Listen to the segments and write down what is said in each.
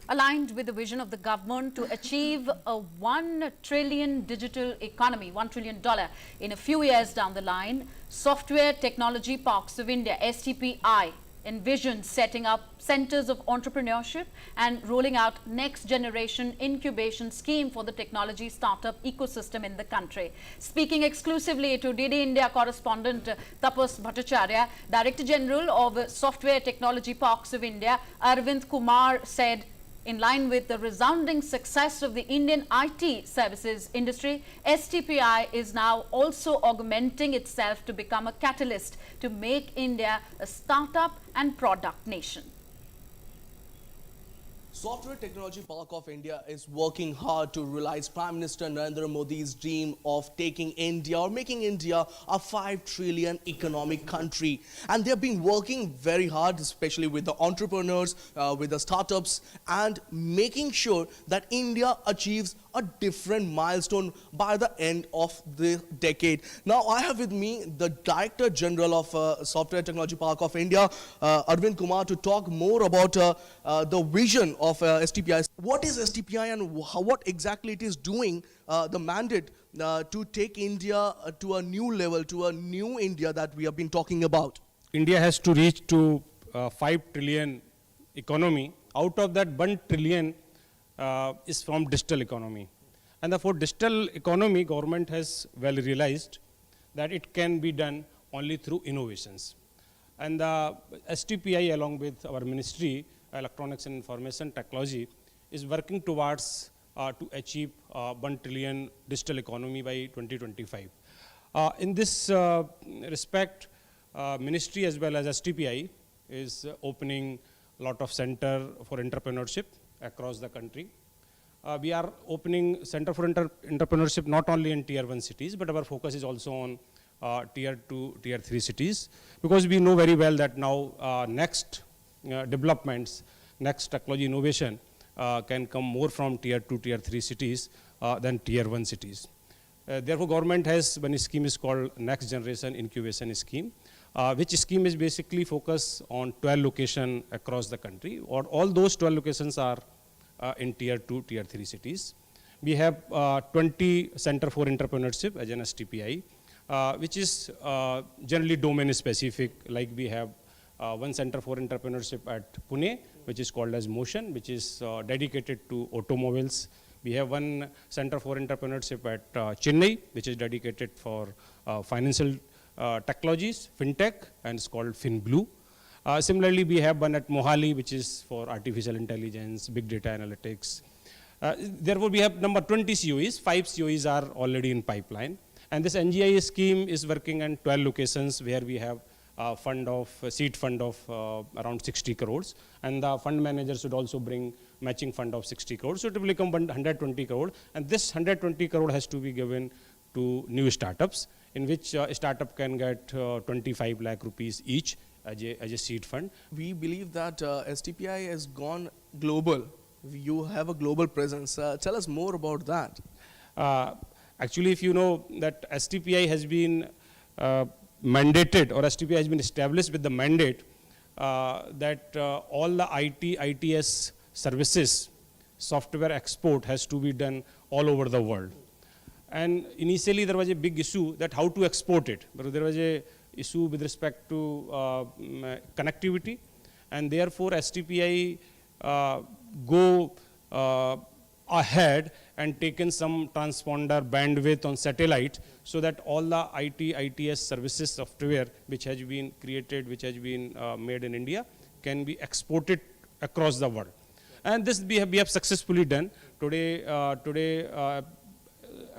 Aligned with the vision of the government to achieve a $1 trillion digital economy, $1 trillion in a few years down the line, Software Technology Parks of India, STPI, envisions setting up centers of entrepreneurship and rolling out next generation incubation scheme for the technology startup ecosystem in the country. Speaking exclusively to DD India correspondent Tapas Bhattacharya, Director General of Software Technology Parks of India, Arvind Kumar said, in line with the resounding success of the Indian IT services industry, STPI is now also augmenting itself to become a catalyst to make India a startup and product nation. Software Technology Park of India is working hard to realize Prime Minister Narendra Modi's dream of taking India or making India a 5 trillion economic country. And they've been working very hard, especially with the entrepreneurs, with the startups, and making sure that India achieves a different milestone by the end of the decade. Now, I have with me the Director General of Software Technology Park of India, Arvind Kumar, to talk more about the vision of STPI. What is STPI and what exactly it is doing, the mandate to take India to a new level, to a new India that we have been talking about? India has to reach to 5 trillion economy. Out of that, 1 trillion is from digital economy. And therefore, digital economy, government has well realized that it can be done only through innovations. And the STPI, along with our ministry, Electronics and Information Technology, is working towards to achieve 1 trillion digital economy by 2025. In this respect, ministry as well as STPI is opening a lot of center for entrepreneurship across the country. We are opening center for entrepreneurship not only in tier 1 cities, but our focus is also on tier 2, tier 3 cities, because we know very well that now next developments, next technology innovation can come more from tier 2, tier 3 cities than tier 1 cities. Therefore, government has one scheme is called Next Generation Incubation Scheme, which scheme is basically focused on 12 locations across the country, or all those 12 locations are in tier 2, tier 3 cities. We have 20 Center for Entrepreneurship as an STPI, which is generally domain specific, like we have one Center for Entrepreneurship at Pune, which is called as Motion, which is dedicated to automobiles. We have one Center for Entrepreneurship at Chennai, which is dedicated for financial technologies, FinTech, and it's called FinBlue. Similarly, we have one at Mohali, which is for artificial intelligence, big data analytics. Therefore, we have number 20 CoEs, 5 CoEs are already in pipeline. And this NGIS scheme is working in 12 locations where we have seed fund of around 60 crores. And the fund manager should also bring matching fund of 60 crores. So it will become 120 crore. And this 120 crore has to be given to new startups, in which a startup can get 25 lakh rupees each as a seed fund. We believe that STPI has gone global. You have a global presence. Tell us more about that. Actually, if you know that STPI has been mandated, or STPI has been established with the mandate that all the ITS services, software export has to be done all over the world. And initially there was a big issue that how to export it, but there was a issue with respect to connectivity, and therefore STPI go ahead and taken some transponder bandwidth on satellite, so that all the ITS services software which has been created, which has been made in India, can be exported across the world. And this we have successfully done. Today,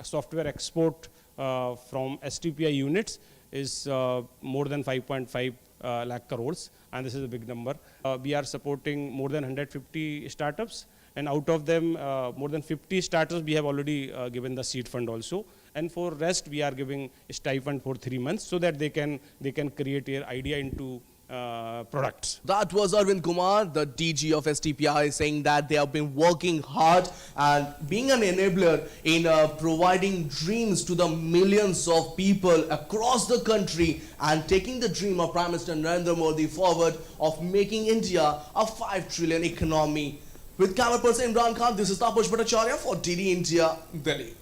software export from STPI units is more than 5.5 lakh crores, and this is a big number. We are supporting more than 150 startups, and out of them, more than 50 startups we have already given the seed fund also. And for rest, we are giving a stipend for 3 months, so that they can create their idea into products. That was Arvind Kumar, the DG of STPI, saying that they have been working hard and being an enabler in providing dreams to the millions of people across the country, and taking the dream of Prime Minister Narendra Modi forward of making India a 5 trillion economy. With camera person Imran Khan, this is Taposh Bhattacharya for DD India, Delhi.